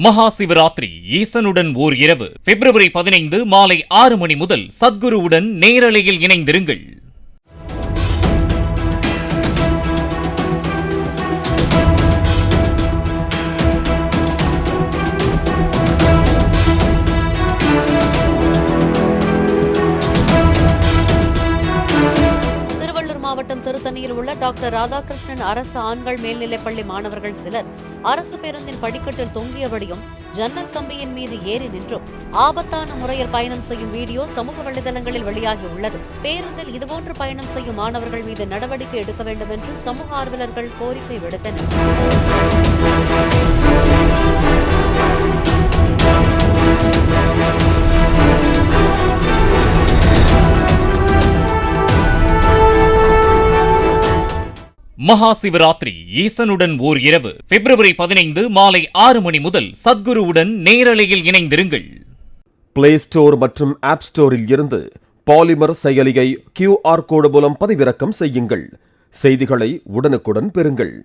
மகா சிவராத்திரி ஈசனுடன் ஓர் இரவு பிப்ரவரி 15 மாலை 6 மணி முதல் சத்குருவுடன் நேரலையில் இணைந்திருங்கள். மாவட்டம் திருத்தணியில் உள்ள டாக்டர் ராதாகிருஷ்ணன் அரசு ஆண்கள் மேல்நிலைப்பள்ளி மாணவர்கள் சிலர் அரசு பேருந்தின் படிக்கட்டில் தொங்கியபடியும் ஜன்னல் கம்பியின் மீது ஏறி நின்றும் ஆபத்தான முறையில் பயணம் செய்யும் வீடியோ சமூக வலைதளங்களில் வெளியாகியுள்ளது. பேருந்தில் இதுபோன்று பயணம் செய்யும் மாணவர்கள் மீது நடவடிக்கை எடுக்க வேண்டும் என்று சமூக ஆர்வலர்கள் கோரிக்கை விடுத்தனர். மகா சிவராத்திரி ஈசனுடன் ஓர் இரவு பிப்ரவரி 15 மாலை 6 மணி முதல் சத்குருவுடன் நேரலையில் இணைந்திருங்கள். பிளே ஸ்டோர் மற்றும் ஆப் ஸ்டோரில் இருந்து பாலிமர் செயலியை QR கோடு மூலம் பதிவிறக்கம் செய்யுங்கள். செய்திகளை உடனுக்குடன் பெறுங்கள்.